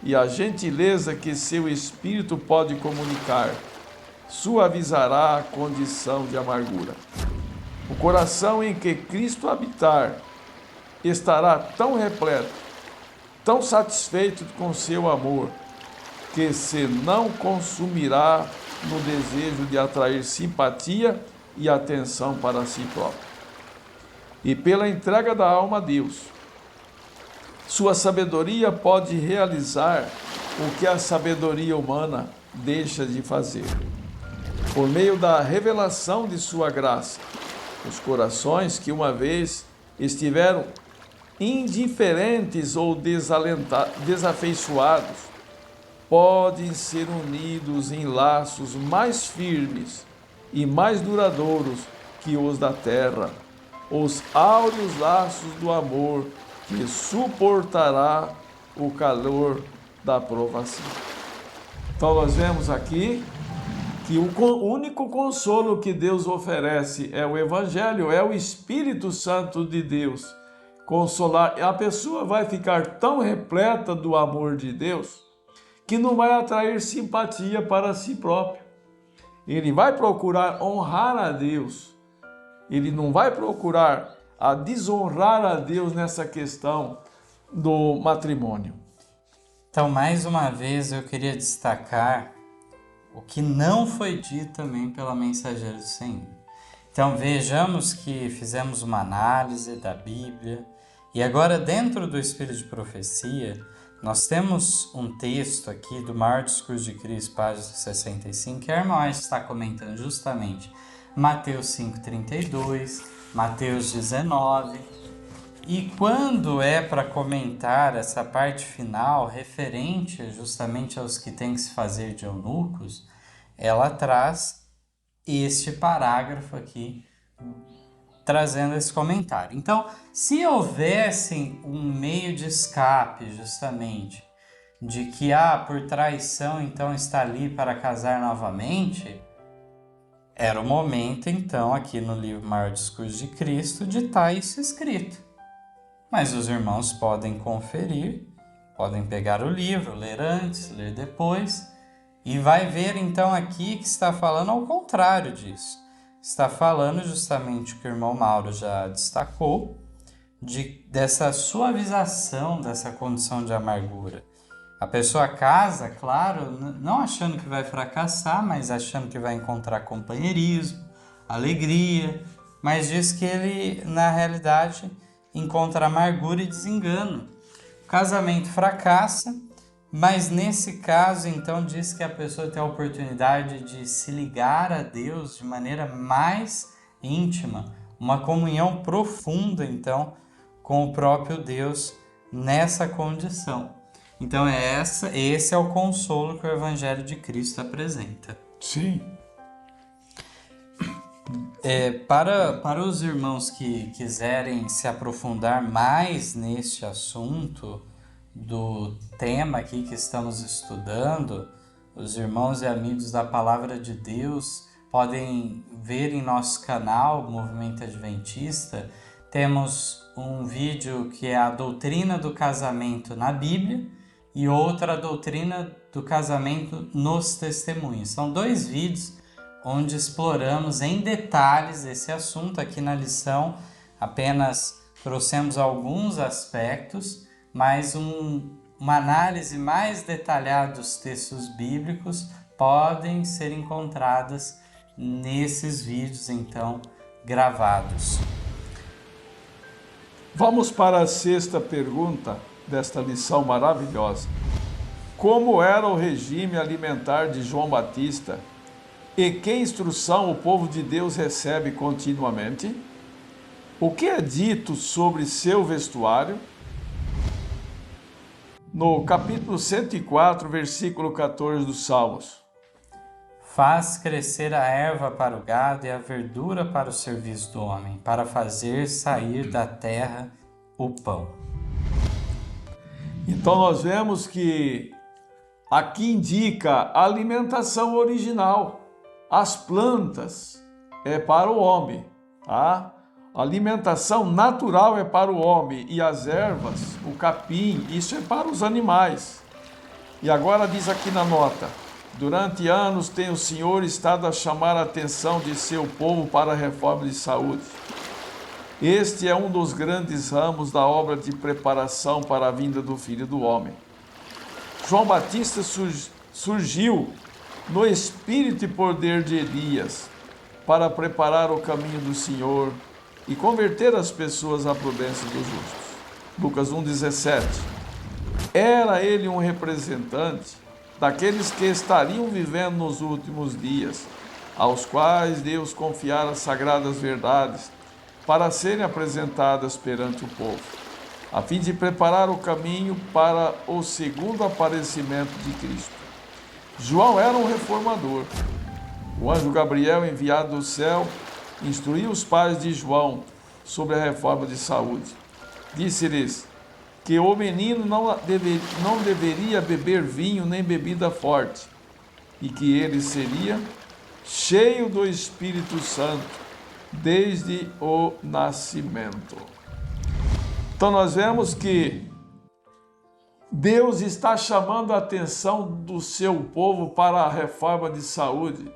e a gentileza que seu espírito pode comunicar suavizará a condição de amargura. O coração em que Cristo habitar estará tão repleto, tão satisfeito com seu amor, que se não consumirá no desejo de atrair simpatia e atenção para si próprio. E pela entrega da alma a Deus, sua sabedoria pode realizar o que a sabedoria humana deixa de fazer. Por meio da revelação de sua graça, os corações que uma vez estiveram indiferentes ou desafeiçoados podem ser unidos em laços mais firmes e mais duradouros que os da terra, os áureos laços do amor que suportará o calor da provação. Então nós vemos aqui que o único consolo que Deus oferece é o Evangelho, é o Espírito Santo de Deus. Consolar, a pessoa vai ficar tão repleta do amor de Deus que não vai atrair simpatia para si próprio. Ele vai procurar honrar a Deus. Ele não vai procurar a desonrar a Deus nessa questão do matrimônio. Então, mais uma vez, eu queria destacar o que não foi dito também pela mensageira do Senhor. Então, vejamos que fizemos uma análise da Bíblia e agora, dentro do Espírito de Profecia, nós temos um texto aqui do Maior Discurso de Cristo, página 65, que a irmã está comentando justamente Mateus 5,32, Mateus 19, e quando é para comentar essa parte final referente justamente aos que têm que se fazer de eunucos, ela traz este parágrafo aqui, trazendo esse comentário. Então, se houvesse um meio de escape justamente de que por traição então está ali para casar novamente, era o momento, então, aqui no livro Maior Discurso de Cristo, de estar isso escrito. Mas os irmãos podem conferir, podem pegar o livro, ler antes, ler depois, e vai ver, então, aqui que está falando ao contrário disso. Está falando justamente o que o irmão Mauro já destacou, dessa suavização dessa condição de amargura. A pessoa casa, claro, não achando que vai fracassar, mas achando que vai encontrar companheirismo, alegria, mas diz que ele, na realidade, encontra amargura e desengano. O casamento fracassa, mas nesse caso, então, diz que a pessoa tem a oportunidade de se ligar a Deus de maneira mais íntima, uma comunhão profunda, então, com o próprio Deus nessa condição. Então esse é o consolo que o Evangelho de Cristo apresenta. Sim. Para os irmãos que quiserem se aprofundar mais neste assunto do tema aqui que estamos estudando, os irmãos e amigos da Palavra de Deus podem ver em nosso canal Movimento Adventista. Temos um vídeo que é a doutrina do casamento na Bíblia e outra a doutrina do casamento nos testemunhos. São 2 vídeos onde exploramos em detalhes esse assunto. Aqui na lição apenas trouxemos alguns aspectos, mas uma análise mais detalhada dos textos bíblicos podem ser encontradas nesses vídeos, então, gravados. Vamos para a 6ª pergunta desta lição maravilhosa. Como era o regime alimentar de João Batista e que instrução o povo de Deus recebe continuamente? O que é dito sobre seu vestuário? No capítulo 104, versículo 14 dos Salmos. Faz crescer a erva para o gado e a verdura para o serviço do homem, para fazer sair da terra o pão. Então nós vemos que aqui indica a alimentação original. As plantas é para o homem, tá? A alimentação natural é para o homem e as ervas, o capim, isso é para os animais. E agora diz aqui na nota: durante anos tem o Senhor estado a chamar a atenção de seu povo para a reforma de saúde. Este é um dos grandes ramos da obra de preparação para a vinda do Filho do Homem. João Batista surgiu no espírito e poder de Elias para preparar o caminho do Senhor e converter as pessoas à prudência dos justos. Lucas 1,17. Era ele um representante daqueles que estariam vivendo nos últimos dias, aos quais Deus confiara as sagradas verdades para serem apresentadas perante o povo, a fim de preparar o caminho para o segundo aparecimento de Cristo. João era um reformador. O anjo Gabriel, enviado do céu, instruiu os pais de João sobre a reforma de saúde. Disse-lhes que o menino não deveria beber vinho nem bebida forte, e que ele seria cheio do Espírito Santo desde o nascimento. Então nós vemos que Deus está chamando a atenção do seu povo para a reforma de saúde.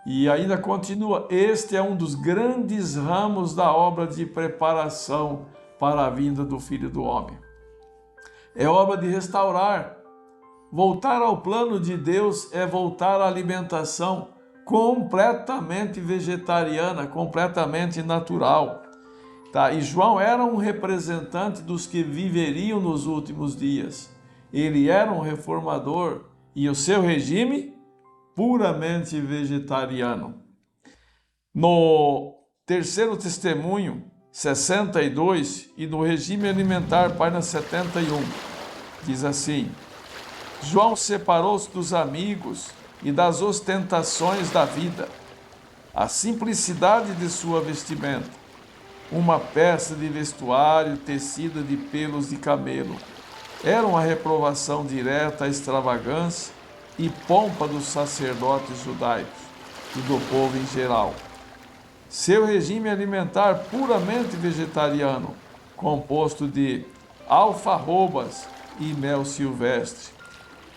E ainda continua: este é um dos grandes ramos da obra de preparação para a vinda do Filho do Homem. É obra de restaurar. Voltar ao plano de Deus é voltar à alimentação completamente vegetariana, completamente natural. Tá? E João era um representante dos que viveriam nos últimos dias. Ele era um reformador e o seu regime puramente vegetariano. No terceiro testemunho, 62, e no regime alimentar, página 71, diz assim: João separou-se dos amigos e das ostentações da vida, a simplicidade de sua vestimenta, uma peça de vestuário tecida de pelos de camelo, era uma reprovação direta à extravagância e pompa dos sacerdotes judaicos e do povo em geral. Seu regime alimentar puramente vegetariano, composto de alfarrobas e mel silvestre,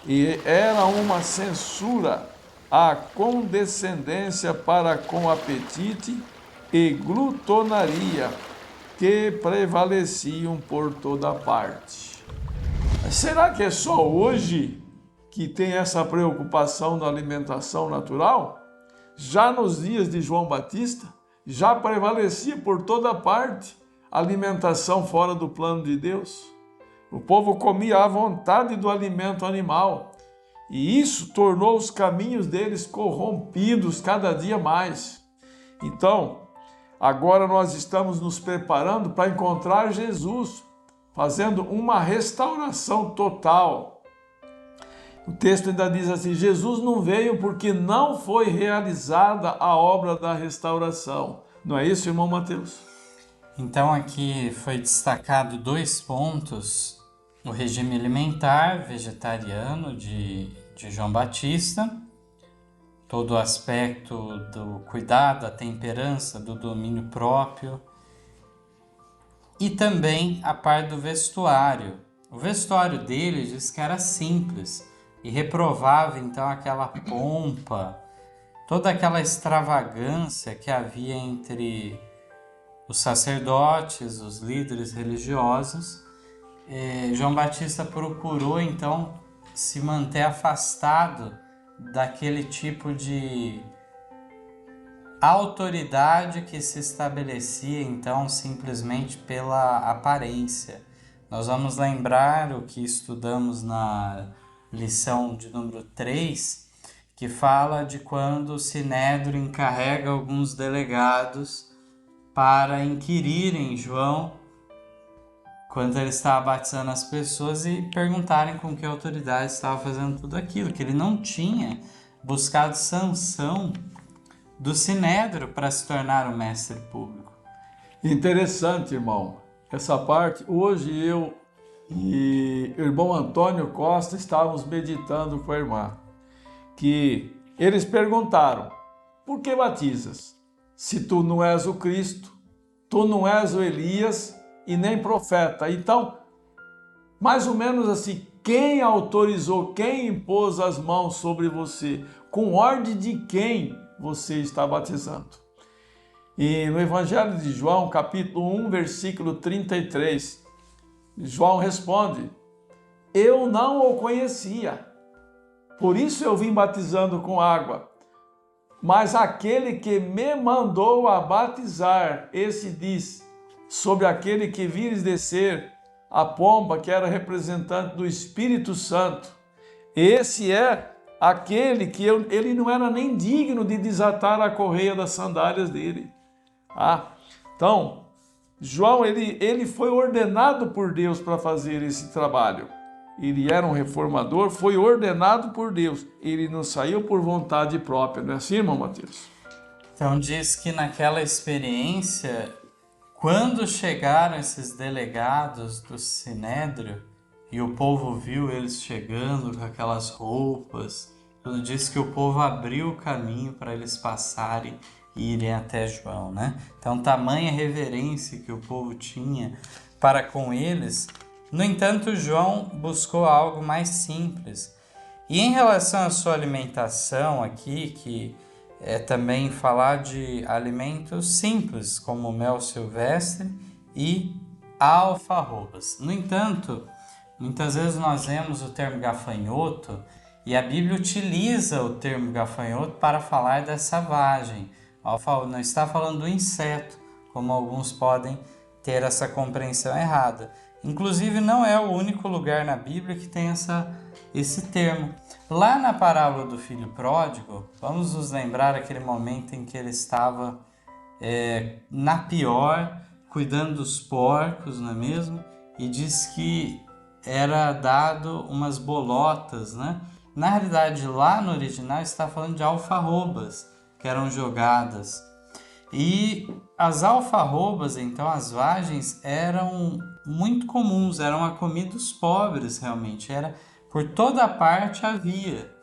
e era uma censura à condescendência para com apetite e glutonaria que prevaleciam por toda parte. Será que é só hoje que tem essa preocupação na alimentação natural? Já nos dias de João Batista, já prevalecia por toda parte a alimentação fora do plano de Deus. O povo comia à vontade do alimento animal, e isso tornou os caminhos deles corrompidos cada dia mais. Então, agora nós estamos nos preparando para encontrar Jesus, fazendo uma restauração total. O texto ainda diz assim: Jesus não veio porque não foi realizada a obra da restauração. Não é isso, irmão Mateus? Então aqui foi destacado 2 pontos: o regime alimentar vegetariano de João Batista, todo o aspecto do cuidado, da temperança, do domínio próprio, e também a parte do vestuário. O vestuário dele diz que era simples e reprovava então aquela pompa, toda aquela extravagância que havia entre os sacerdotes, os líderes religiosos. João Batista procurou então se manter afastado daquele tipo de autoridade que se estabelecia então simplesmente pela aparência. Nós vamos lembrar o que estudamos na lição de número 3, que fala de quando o Sinédrio encarrega alguns delegados para inquirirem João quando ele estava batizando as pessoas e perguntarem com que autoridade estava fazendo tudo aquilo, que ele não tinha buscado sanção do Sinédrio para se tornar um mestre público. Interessante, irmão. Essa parte, hoje eu e o irmão Antônio Costa estávamos meditando com a irmã, que eles perguntaram: por que batizas? Se tu não és o Cristo, tu não és o Elias e nem profeta. Então, mais ou menos assim, Quem autorizou, quem impôs as mãos sobre você? Com ordem de quem você está batizando? E no Evangelho de João, capítulo 1, versículo 33, João responde: eu não o conhecia, por isso eu vim batizando com água. Mas aquele que me mandou a batizar, esse diz, sobre aquele que vires descer, a pomba, que era representante do Espírito Santo. Esse é aquele que ele não era nem digno de desatar a correia das sandálias dele. Então, João, ele foi ordenado por Deus para fazer esse trabalho. Ele era um reformador, foi ordenado por Deus. Ele não saiu por vontade própria, não é assim, irmão Mateus? Então diz que naquela experiência, quando chegaram esses delegados do Sinédrio e o povo viu eles chegando com aquelas roupas, então diz que o povo abriu o caminho para eles passarem e irem até João, né? Então tamanha reverência que o povo tinha para com eles. No entanto, João buscou algo mais simples. E em relação à sua alimentação aqui, que é também falar de alimentos simples, como mel silvestre e alfarrobas. No entanto, muitas vezes nós vemos o termo gafanhoto e a Bíblia utiliza o termo gafanhoto para falar dessa vagem. Não está falando do inseto, como alguns podem ter essa compreensão errada. Inclusive, não é o único lugar na Bíblia que tem esse termo. Lá na parábola do filho pródigo, vamos nos lembrar aquele momento em que ele estava na pior, cuidando dos porcos, não é mesmo? E diz que era dado umas bolotas, né? Na realidade, lá no original está falando de alfarrobas, que eram jogadas. E as alfarrobas, então as vagens, eram muito comuns, eram a comida dos pobres realmente, por toda parte havia.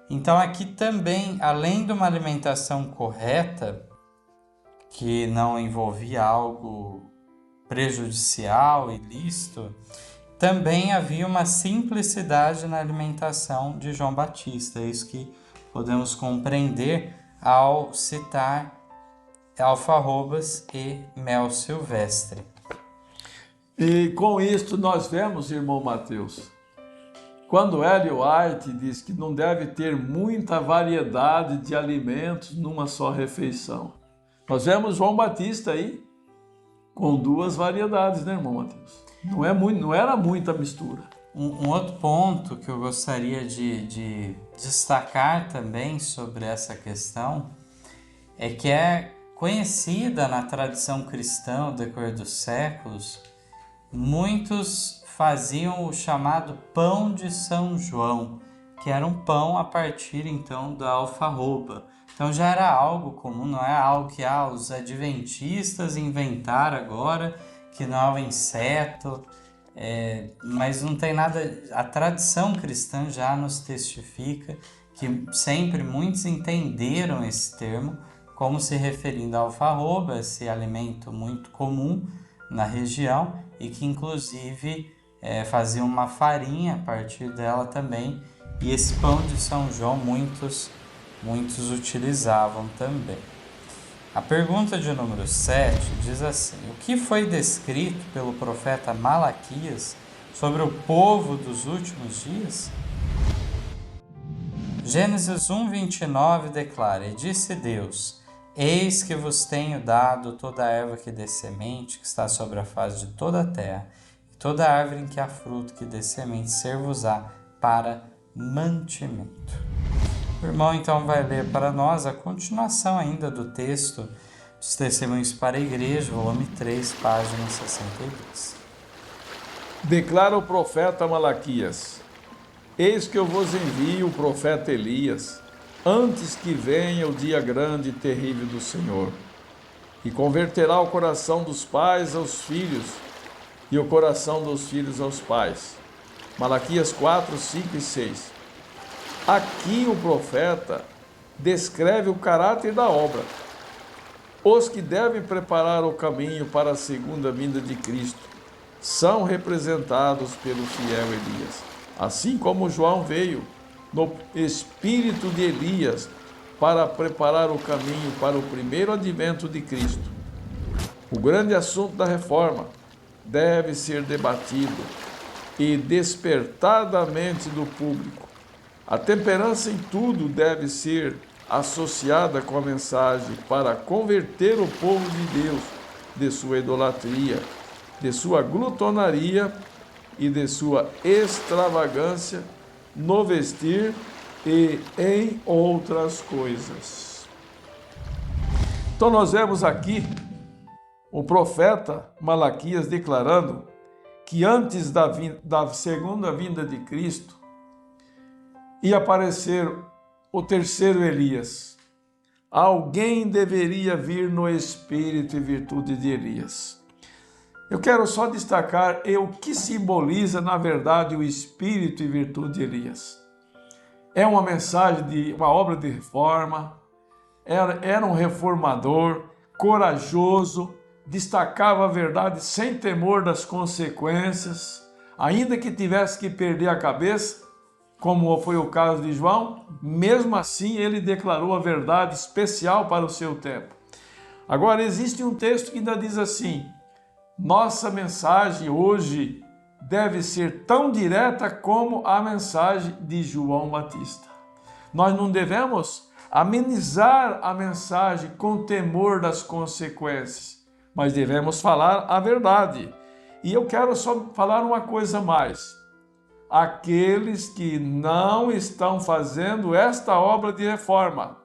Então aqui também, além de uma alimentação correta, que não envolvia algo prejudicial, ilícito, também havia uma simplicidade na alimentação de João Batista. É isso que podemos compreender ao citar alfarrobas e mel silvestre. E com isto nós vemos, irmão Mateus, quando Ellen White diz que não deve ter muita variedade de alimentos numa só refeição. Nós vemos João Batista aí com 2 variedades, né, irmão Mateus? Não era muita mistura. Um outro ponto que eu gostaria de destacar também sobre essa questão é que é conhecida na tradição cristã ao decorrer dos séculos. Muitos faziam o chamado pão de São João, que era um pão a partir então da alfarroba. Então já era algo comum, não é algo que os adventistas inventaram agora, que não é um inseto, mas não tem nada. A tradição cristã já nos testifica que sempre muitos entenderam esse termo como se referindo à alfarroba, esse alimento muito comum na região e que inclusive fazia uma farinha a partir dela também. E esse pão de São João muitos utilizavam também. A pergunta de número 7 diz assim: o que foi descrito pelo profeta Malaquias sobre o povo dos últimos dias? Gênesis 1:29 declara: e disse Deus: eis que vos tenho dado toda a erva que dê semente, que está sobre a face de toda a terra, e toda a árvore em que há fruto que dê semente, ser-vos-á para mantimento. O irmão então vai ler para nós a continuação ainda do texto dos Testemunhos para a Igreja, volume 3, página 62. Declara o profeta Malaquias: eis que eu vos envio o profeta Elias, antes que venha o dia grande e terrível do Senhor, e converterá o coração dos pais aos filhos, e o coração dos filhos aos pais. Malaquias 4, 5 e 6. Aqui o profeta descreve o caráter da obra. Os que devem preparar o caminho para a segunda vinda de Cristo são representados pelo fiel Elias. assim como João veio no espírito de Elias para preparar o caminho para o primeiro advento de Cristo. O grande assunto da reforma deve ser debatido e despertadamente do público. A temperança em tudo deve ser associada com a mensagem para converter o povo de Deus de sua idolatria, de sua glutonaria e de sua extravagância no vestir e em outras coisas. Então nós vemos aqui o profeta Malaquias declarando que antes da segunda vinda de Cristo ia aparecer o terceiro Elias. Alguém deveria vir no espírito e virtude de Elias. Eu quero só destacar o que simboliza, na verdade, o espírito e virtude de Elias. É uma mensagem de uma obra de reforma, era um reformador, corajoso, destacava a verdade sem temor das consequências, ainda que tivesse que perder a cabeça, como foi o caso de João, mesmo assim ele declarou a verdade especial para o seu tempo. Agora, existe um texto que ainda diz assim: nossa mensagem hoje deve ser tão direta como a mensagem de João Batista. Nós não devemos amenizar a mensagem com temor das consequências, mas devemos falar a verdade. E eu quero só falar uma coisa mais. Aqueles que não estão fazendo esta obra de reforma,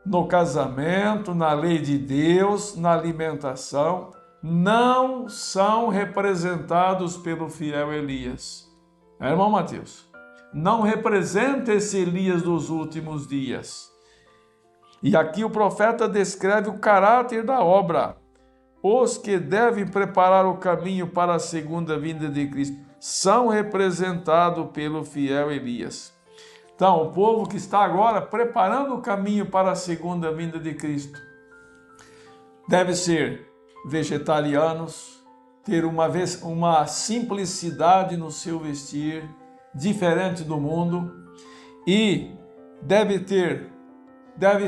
no casamento, na lei de Deus, na alimentação, não são representados pelo fiel Elias. Irmão Mateus, não representa esse Elias dos últimos dias. E aqui o profeta descreve o caráter da obra. Os que devem preparar o caminho para a segunda vinda de Cristo são representados pelo fiel Elias. Então, o povo que está agora preparando o caminho para a segunda vinda de Cristo deve ser vegetarianos, ter uma simplicidade no seu vestir, diferente do mundo, e deve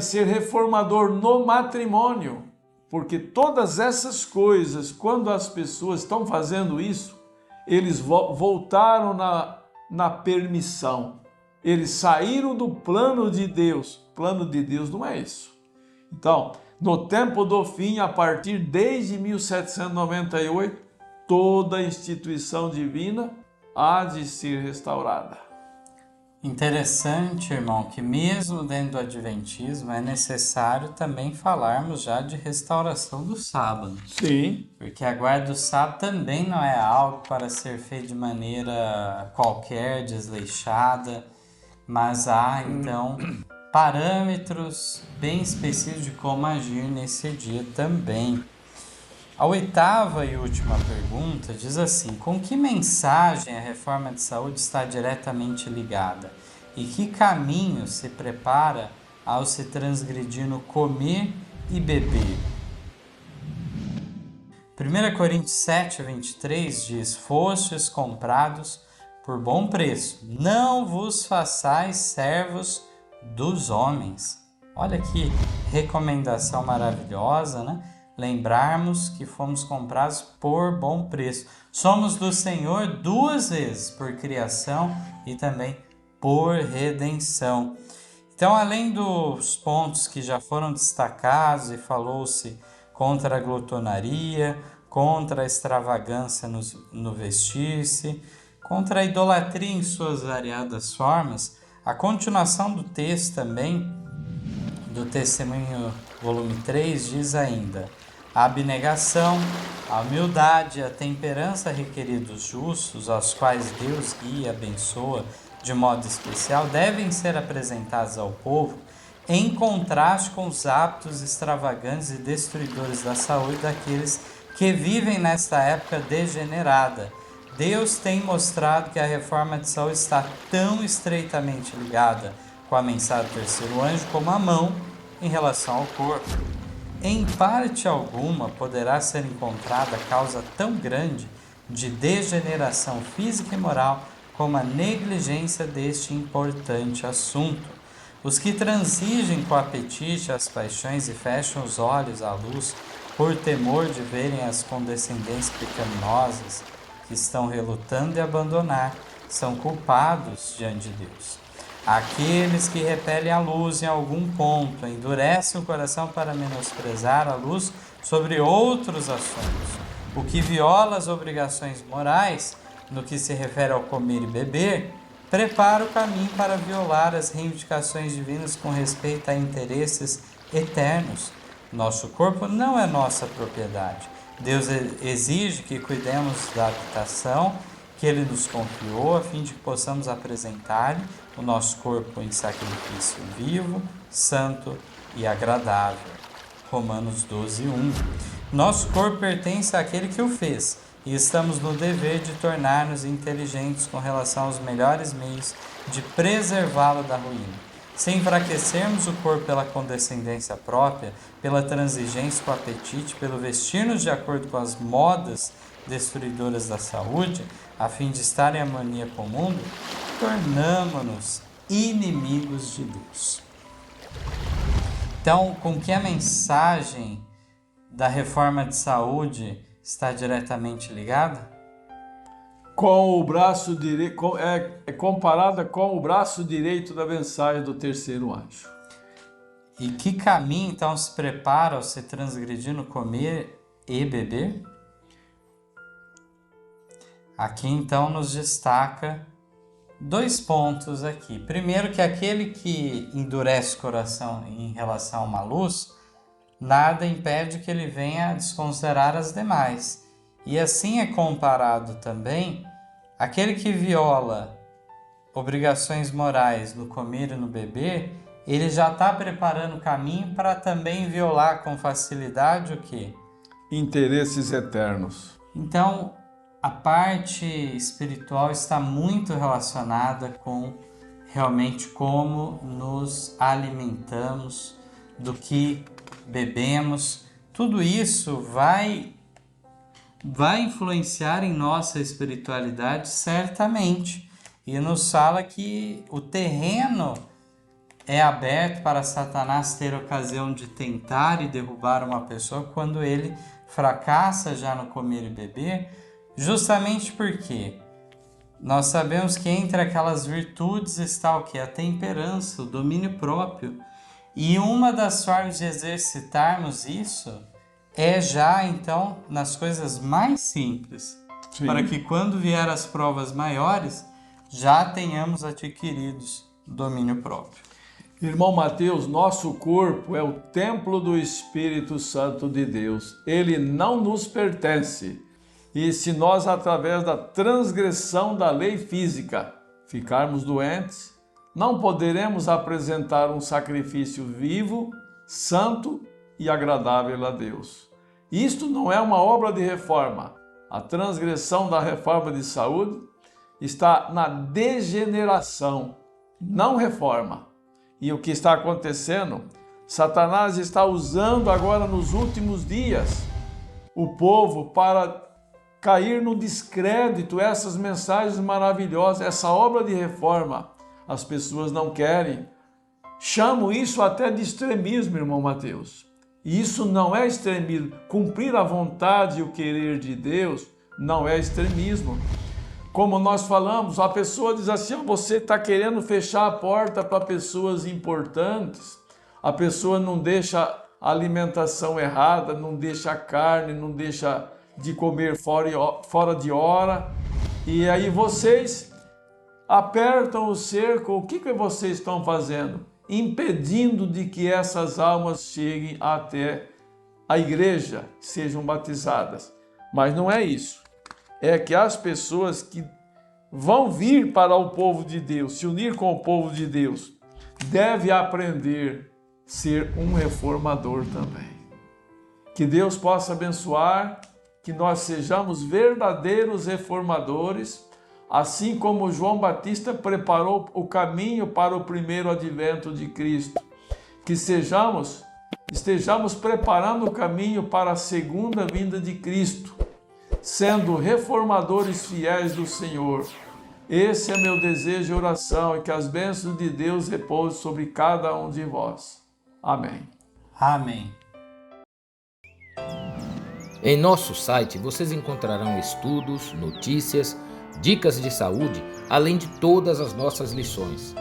ser reformador no matrimônio, porque todas essas coisas, quando as pessoas estão fazendo isso, eles voltaram na permissão. Eles saíram do plano de Deus. O plano de Deus não é isso. Então, no tempo do fim, a partir desde 1798, toda a instituição divina há de ser restaurada. Interessante, irmão, que mesmo dentro do Adventismo é necessário também falarmos já de restauração do sábado. Sim. Porque a guarda do sábado também não é algo para ser feito de maneira qualquer, desleixada, mas há, então, parâmetros bem específicos de como agir nesse dia também. A oitava e última pergunta diz assim: com que mensagem a reforma de saúde está diretamente ligada? E que caminho se prepara ao se transgredir no comer e beber? 1 Coríntios 7, 23 diz: fostes comprados por bom preço, não vos façais servos dos homens. Olha que recomendação maravilhosa, né? Lembrarmos que fomos comprados por bom preço. Somos do Senhor duas vezes, por criação e também por redenção. Então, além dos pontos que já foram destacados e falou-se contra a glutonaria, contra a extravagância no vestir-se, contra a idolatria em suas variadas formas, a continuação do texto também, do Testemunho, volume 3, diz ainda: a abnegação, a humildade e a temperança requeridos justos, aos quais Deus guia e abençoa de modo especial, devem ser apresentados ao povo em contraste com os hábitos extravagantes e destruidores da saúde daqueles que vivem nesta época degenerada. Deus tem mostrado que a reforma de saúde está tão estreitamente ligada com a mensagem do terceiro anjo como a mão em relação ao corpo. Em parte alguma poderá ser encontrada causa tão grande de degeneração física e moral como a negligência deste importante assunto. Os que transigem com o apetite às paixões e fecham os olhos à luz por temor de verem as condescendências pecaminosas que estão relutando em abandonar, são culpados diante de Deus. Aqueles que repelem a luz em algum ponto, endurecem o coração para menosprezar a luz sobre outros assuntos, o que viola as obrigações morais, no que se refere ao comer e beber, prepara o caminho para violar as reivindicações divinas com respeito a interesses eternos. Nosso corpo não é nossa propriedade. Deus exige que cuidemos da habitação que Ele nos confiou, a fim de que possamos apresentar-lhe o nosso corpo em sacrifício vivo, santo e agradável. Romanos 12:1. Nosso corpo pertence àquele que o fez, e estamos no dever de tornar-nos inteligentes com relação aos melhores meios de preservá-lo da ruína. Se enfraquecermos o corpo pela condescendência própria, pela transigência com o apetite, pelo vestir-nos de acordo com as modas destruidoras da saúde, a fim de estar em harmonia com o mundo, tornamo-nos inimigos de Deus. Então, com que a mensagem da reforma de saúde está diretamente ligada? Com o braço direito, é comparada com o braço direito da mensagem do terceiro anjo. E que caminho então se prepara ao se transgredir no comer e beber? Aqui então nos destaca 2 pontos aqui. Primeiro, que aquele que endurece o coração em relação a uma luz, nada impede que ele venha a desconsiderar as demais. E assim é comparado também aquele que viola obrigações morais no comer e no beber, ele já está preparando o caminho para também violar com facilidade o quê? Interesses eternos. Então, a parte espiritual está muito relacionada com realmente como nos alimentamos, do que bebemos. Tudo isso vai influenciar em nossa espiritualidade certamente. E nos fala que o terreno é aberto para Satanás ter ocasião de tentar e derrubar uma pessoa quando ele fracassa já no comer e beber, justamente porque nós sabemos que entre aquelas virtudes está o que? A temperança, o domínio próprio. E uma das formas de exercitarmos isso é já, então, nas coisas mais simples. Sim. Para que quando vier as provas maiores, já tenhamos adquiridos domínio próprio. Irmão Mateus, nosso corpo é o templo do Espírito Santo de Deus. Ele não nos pertence. E se nós, através da transgressão da lei física, ficarmos doentes, não poderemos apresentar um sacrifício vivo, santo e agradável a Deus. Isto não é uma obra de reforma. A transgressão da reforma de saúde está na degeneração, não reforma. E o que está acontecendo? Satanás está usando agora nos últimos dias o povo para cair no descrédito, essas mensagens maravilhosas, essa obra de reforma. As pessoas não querem. Chamo isso até de extremismo, irmão Mateus. E isso não é extremismo. Cumprir a vontade e o querer de Deus não é extremismo. Como nós falamos, a pessoa diz assim, você está querendo fechar a porta para pessoas importantes. A pessoa não deixa a alimentação errada, não deixa a carne, não deixa de comer fora de hora. E aí vocês apertam o cerco. O que vocês estão fazendo? Impedindo de que essas almas cheguem até a igreja, sejam batizadas. Mas não é isso. É que as pessoas que vão vir para o povo de Deus, se unir com o povo de Deus, devem aprender a ser um reformador também. Que Deus possa abençoar, que nós sejamos verdadeiros reformadores, assim como João Batista preparou o caminho para o primeiro advento de Cristo. Que estejamos preparando o caminho para a segunda vinda de Cristo, sendo reformadores fiéis do Senhor Esse é meu desejo e oração, e que as bênçãos de Deus repousem sobre cada um de vós. Amém. Amém. Em nosso site vocês encontrarão estudos, notícias, dicas de saúde, além de todas as nossas lições.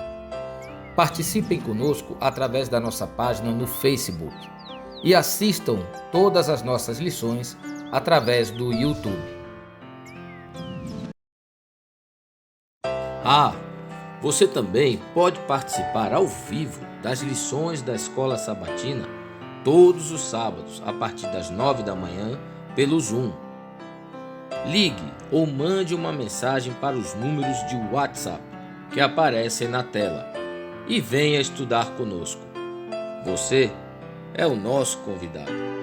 Participem conosco através da nossa página no Facebook e assistam todas as nossas lições através do YouTube. Você também pode participar ao vivo das lições da Escola Sabatina todos os sábados a partir das 9 da manhã pelo Zoom. Ligue ou mande uma mensagem para os números de WhatsApp que aparecem na tela e venha estudar conosco. Você é o nosso convidado.